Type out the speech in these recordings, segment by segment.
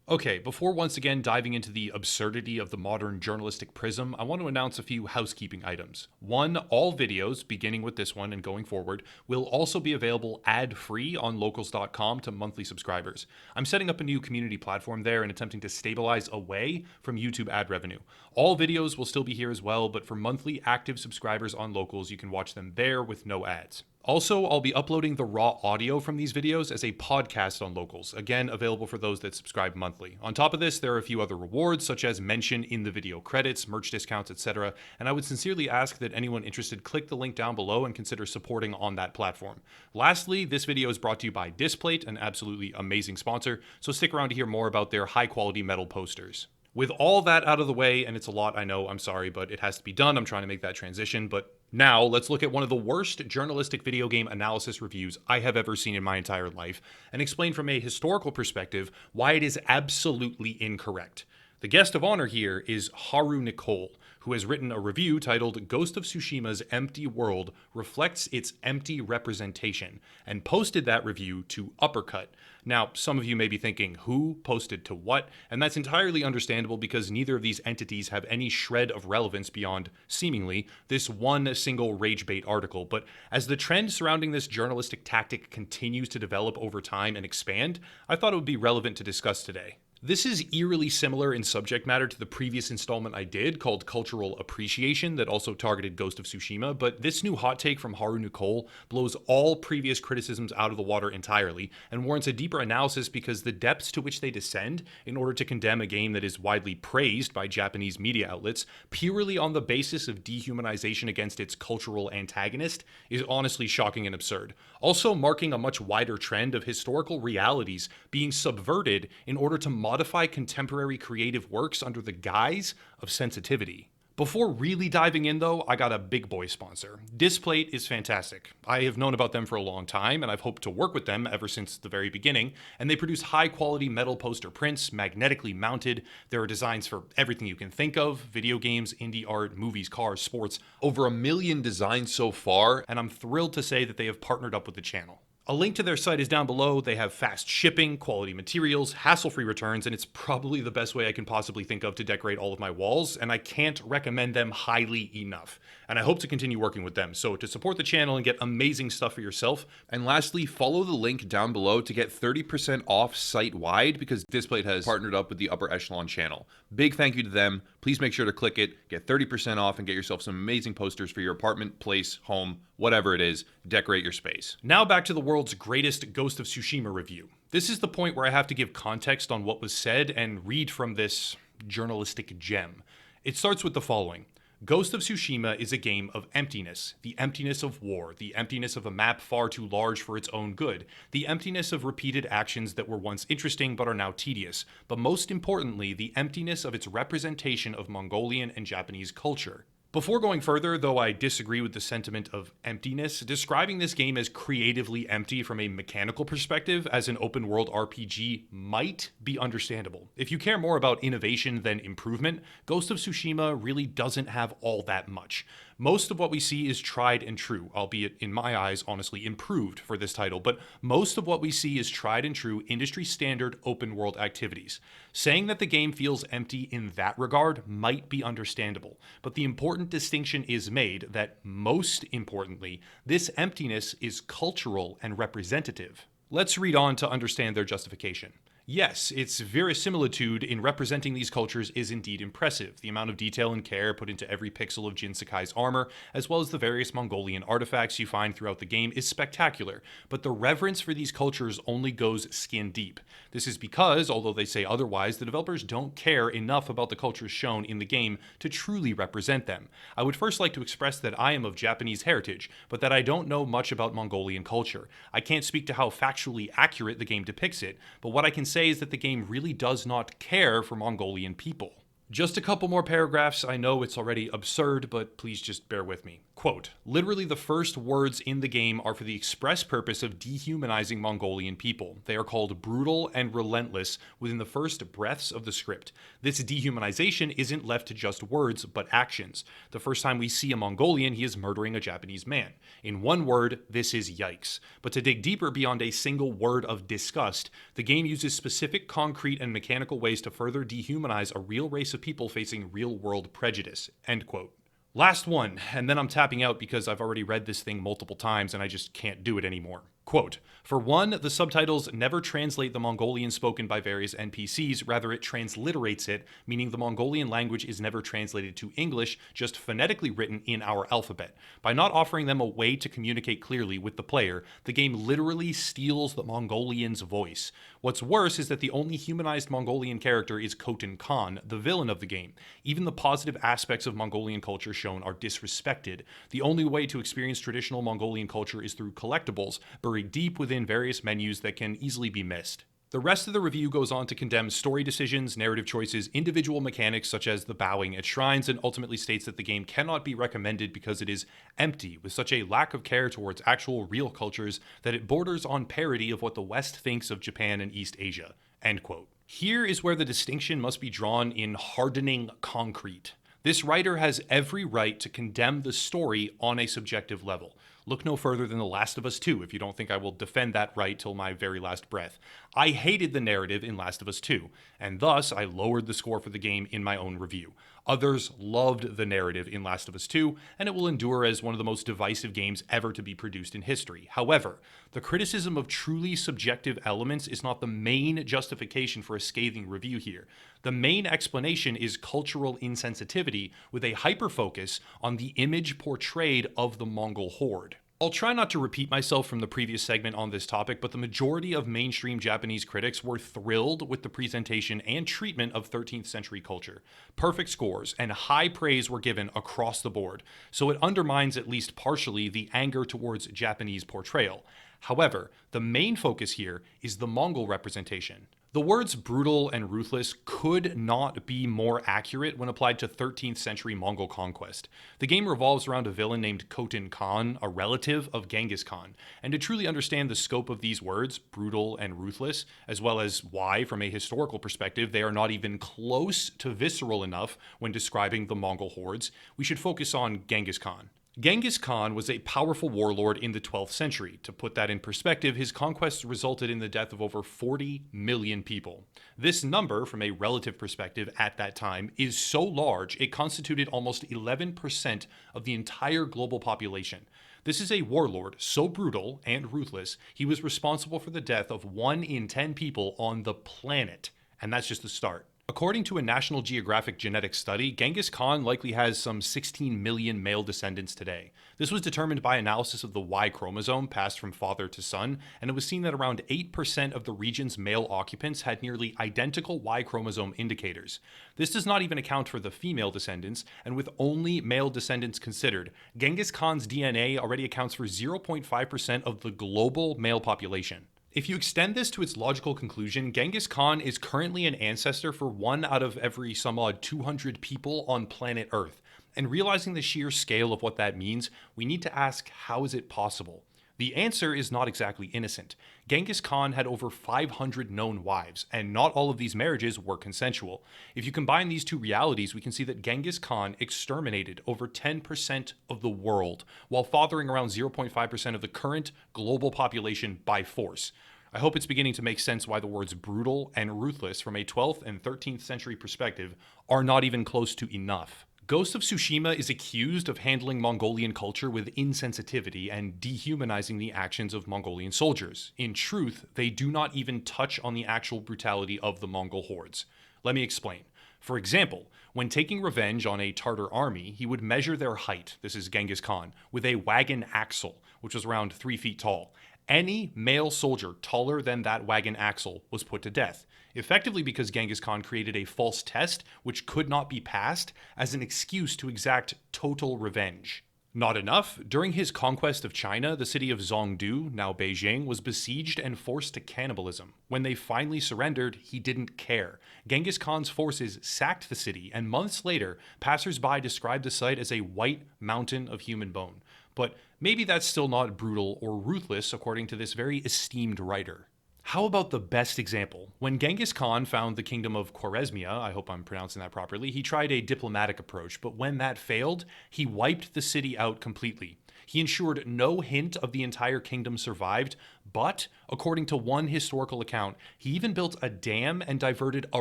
Okay, before once again diving into the absurdity of the modern journalistic prism, I want to announce a few housekeeping items. One, all videos, beginning with this one and going forward, will also be available ad-free on locals.com to monthly subscribers. I'm setting up a new community platform there and attempting to stabilize away from YouTube ad revenue. All videos will still be here as well, but for monthly active subscribers on Locals, you can watch them there with no ads. Also, I'll be uploading the raw audio from these videos as a podcast on Locals, again available for those that subscribe monthly. On top of this, there are a few other rewards, such as mention in the video credits, merch discounts, etc., and I would sincerely ask that anyone interested click the link down below and consider supporting on that platform. Lastly, this video is brought to you by Displate, an absolutely amazing sponsor, so stick around to hear more about their high-quality metal posters. With all that out of the way, and it's a lot, I know, I'm sorry, but it has to be done. I'm trying to make that transition. But now let's look at one of the worst journalistic video game analysis reviews I have ever seen in my entire life and explain from a historical perspective why it is absolutely incorrect. The guest of honor here is Haru Nicole, who has written a review titled Ghost of Tsushima's Empty World Reflects Its Empty Representation, and posted that review to Uppercut. Now, some of you may be thinking, who posted to what? And that's entirely understandable because neither of these entities have any shred of relevance beyond, seemingly, this one single rage bait article. But as the trend surrounding this journalistic tactic continues to develop over time and expand, I thought it would be relevant to discuss today. This is eerily similar in subject matter to the previous installment I did called Cultural Appreciation that also targeted Ghost of Tsushima, but this new hot take from Haru Nicole blows all previous criticisms out of the water entirely and warrants a deeper analysis because the depths to which they descend in order to condemn a game that is widely praised by Japanese media outlets purely on the basis of dehumanization against its cultural antagonist is honestly shocking and absurd. Also marking a much wider trend of historical realities being subverted in order to modify contemporary creative works under the guise of sensitivity. Before really diving in though, I got a big boy sponsor. Displate is fantastic. I have known about them for a long time and I've hoped to work with them ever since the very beginning, and they produce high quality metal poster prints, magnetically mounted. There are designs for everything you can think of, video games, indie art, movies, cars, sports, over 1 million designs so far, and I'm thrilled to say that they have partnered up with the channel. A link to their site is down below. They have fast shipping, quality materials, hassle-free returns, and it's probably the best way I can possibly think of to decorate all of my walls, and I can't recommend them highly enough. And I hope to continue working with them. So to support the channel and get amazing stuff for yourself. And lastly, follow the link down below to get 30% off site-wide because Displate has partnered up with the Upper Echelon channel. Big thank you to them. Please make sure to click it, get 30% off, and get yourself some amazing posters for your apartment, place, home, whatever it is. Decorate your space. Now back to the world's greatest Ghost of Tsushima review. This is the point where I have to give context on what was said and read from this journalistic gem. It starts with the following. Ghost of Tsushima is a game of emptiness. The emptiness of war, the emptiness of a map far too large for its own good, the emptiness of repeated actions that were once interesting but are now tedious, but most importantly, the emptiness of its representation of Mongolian and Japanese culture. Before going further, though I disagree with the sentiment of emptiness, describing this game as creatively empty from a mechanical perspective as an open world RPG might be understandable. If you care more about innovation than improvement, Ghost of Tsushima really doesn't have all that much. Most of what we see is tried and true, albeit in my eyes honestly improved for this title, but most of what we see is tried and true industry standard open world activities. Saying that the game feels empty in that regard might be understandable, but the important distinction is made that, most importantly, this emptiness is cultural and representative. Let's read on to understand their justification. Yes, its verisimilitude in representing these cultures is indeed impressive. The amount of detail and care put into every pixel of Jin Sakai's armor, as well as the various Mongolian artifacts you find throughout the game, is spectacular, but the reverence for these cultures only goes skin deep. This is because, although they say otherwise, the developers don't care enough about the cultures shown in the game to truly represent them. I would first like to express that I am of Japanese heritage, but that I don't know much about Mongolian culture. I can't speak to how factually accurate the game depicts it, but what I can say is that the game really does not care for Mongolian people. Just a couple more paragraphs. I know it's already absurd, but please just bear with me. Quote, literally the first words in the game are for the express purpose of dehumanizing Mongolian people. They are called brutal and relentless within the first breaths of the script. This dehumanization isn't left to just words, but actions. The first time we see a Mongolian, he is murdering a Japanese man. In one word, this is yikes. But to dig deeper beyond a single word of disgust, the game uses specific concrete and mechanical ways to further dehumanize a real race of people facing real-world prejudice. End quote. Last one, and then I'm tapping out because I've already read this thing multiple times and I just can't do it anymore. Quote, for one, the subtitles never translate the Mongolian spoken by various NPCs, rather it transliterates it, meaning the Mongolian language is never translated to English, just phonetically written in our alphabet. By not offering them a way to communicate clearly with the player, the game literally steals the Mongolian's voice. What's worse is that the only humanized Mongolian character is Khotin Khan, the villain of the game. Even the positive aspects of Mongolian culture shown are disrespected. The only way to experience traditional Mongolian culture is through collectibles, buried deep within various menus that can easily be missed. The rest of the review goes on to condemn story decisions, narrative choices, individual mechanics such as the bowing at shrines, and ultimately states that the game cannot be recommended because it is empty, with such a lack of care towards actual real cultures that it borders on parody of what the West thinks of Japan and East Asia. End quote. Here is where the distinction must be drawn in hardening concrete. This writer has every right to condemn the story on a subjective level. Look no further than The Last of Us 2 if you don't think I will defend that right till my very last breath. I hated the narrative in Last of Us 2, and thus I lowered the score for the game in my own review. Others loved the narrative in Last of Us 2, and it will endure as one of the most divisive games ever to be produced in history. However, the criticism of truly subjective elements is not the main justification for a scathing review here. The main explanation is cultural insensitivity with a hyper-focus on the image portrayed of the Mongol horde. I'll try not to repeat myself from the previous segment on this topic, but the majority of mainstream Japanese critics were thrilled with the presentation and treatment of 13th century culture. Perfect scores and high praise were given across the board, so it undermines at least partially the anger towards Japanese portrayal. However, the main focus here is the Mongol representation. The words brutal and ruthless could not be more accurate when applied to 13th century Mongol conquest. The game revolves around a villain named Khotin Khan, a relative of Genghis Khan. And to truly understand the scope of these words, brutal and ruthless, as well as why, from a historical perspective, they are not even close to visceral enough when describing the Mongol hordes, we should focus on Genghis Khan. Genghis Khan was a powerful warlord in the 12th century. To put that in perspective, his conquests resulted in the death of over 40 million people. This number, from a relative perspective at that time, is so large it constituted almost 11% of the entire global population. This is a warlord so brutal and ruthless, he was responsible for the death of 1 in 10 people on the planet. And that's just the start. According to a National Geographic genetics study, Genghis Khan likely has some 16 million male descendants today. This was determined by analysis of the Y chromosome passed from father to son, and it was seen that around 8% of the region's male occupants had nearly identical Y chromosome indicators. This does not even account for the female descendants, and with only male descendants considered, Genghis Khan's DNA already accounts for 0.5% of the global male population. If you extend this to its logical conclusion, Genghis Khan is currently an ancestor for 1 out of every some odd 200 people on planet Earth. And realizing the sheer scale of what that means, we need to ask, how is it possible? The answer is not exactly innocent. Genghis Khan had over 500 known wives, and not all of these marriages were consensual. If you combine these two realities, we can see that Genghis Khan exterminated over 10% of the world, while fathering around 0.5% of the current global population by force. I hope it's beginning to make sense why the words brutal and ruthless from a 12th and 13th century perspective are not even close to enough. Ghost of Tsushima is accused of handling Mongolian culture with insensitivity and dehumanizing the actions of Mongolian soldiers. In truth, they do not even touch on the actual brutality of the Mongol hordes. Let me explain. For example, when taking revenge on a Tartar army, he would measure their height, this is Genghis Khan, with a wagon axle, which was around 3 feet tall. Any male soldier taller than that wagon axle was put to death, effectively because Genghis Khan created a false test which could not be passed as an excuse to exact total revenge. Not enough. During his conquest of China, the city of Zhongdu, now Beijing, was besieged and forced to cannibalism. When they finally surrendered, he didn't care. Genghis Khan's forces sacked the city, and months later, passers-by described the site as a white mountain of human bone. But maybe that's still not brutal or ruthless, according to this very esteemed writer. How about the best example? When Genghis Khan found the kingdom of Khwarezmia, I hope I'm pronouncing that properly, he tried a diplomatic approach, but when that failed, he wiped the city out completely. He ensured no hint of the entire kingdom survived, but, according to one historical account, he even built a dam and diverted a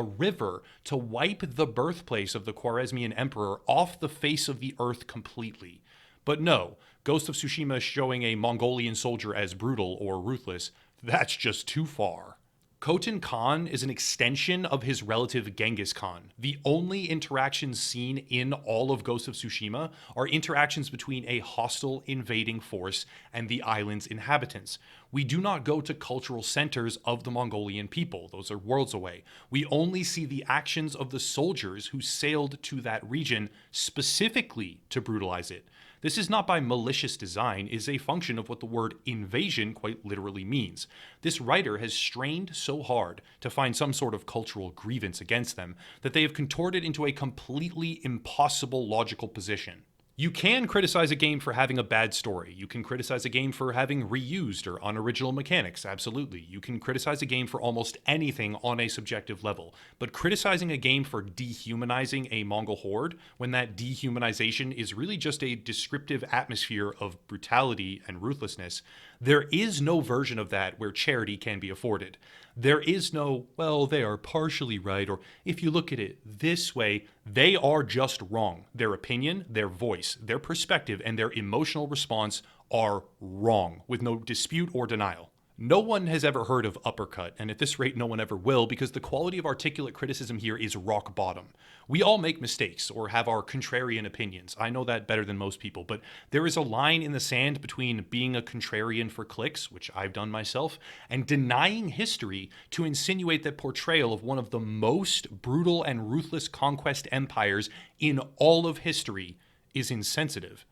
river to wipe the birthplace of the Khwarezmian emperor off the face of the earth completely. But no, Ghost of Tsushima showing a Mongolian soldier as brutal or ruthless, that's just too far. Khotan Khan is an extension of his relative Genghis Khan. The only interactions seen in all of Ghost of Tsushima are interactions between a hostile invading force and the island's inhabitants. We do not go to cultural centers of the Mongolian people. Those are worlds away. We only see the actions of the soldiers who sailed to that region specifically to brutalize it. This is not by malicious design, it is a function of what the word invasion quite literally means. This writer has strained so hard to find some sort of cultural grievance against them that they have contorted into a completely impossible logical position. You can criticize a game for having a bad story. You can criticize a game for having reused or unoriginal mechanics, absolutely. You can criticize a game for almost anything on a subjective level. But criticizing a game for dehumanizing a Mongol horde, when that dehumanization is really just a descriptive atmosphere of brutality and ruthlessness, there is no version of that where charity can be afforded. There is no, well, they are partially right, or if you look at it this way, they are just wrong. Their opinion, their voice, their perspective, and their emotional response are wrong, with no dispute or denial. No one has ever heard of Uppercut, and at this rate no one ever will, because the quality of articulate criticism here is rock bottom. We all make mistakes or have our contrarian opinions. I know that better than most people, but there is a line in the sand between being a contrarian for clicks, which I've done myself, and denying history to insinuate that portrayal of one of the most brutal and ruthless conquest empires in all of history is insensitive.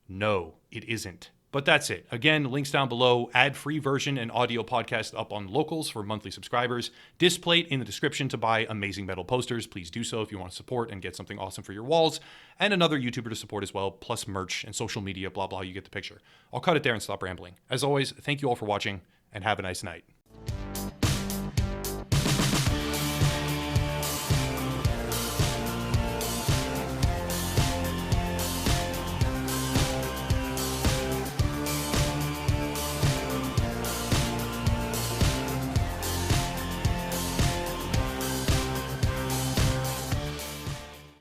No, it isn't. But that's it. Again, links down below, ad-free version and audio podcast up on Locals for monthly subscribers. Displate in the description to buy amazing metal posters. Please do so if you want to support and get something awesome for your walls. And another YouTuber to support as well, plus merch and social media, blah, blah, you get the picture. I'll cut it there and stop rambling. As always, thank you all for watching, and have a nice night.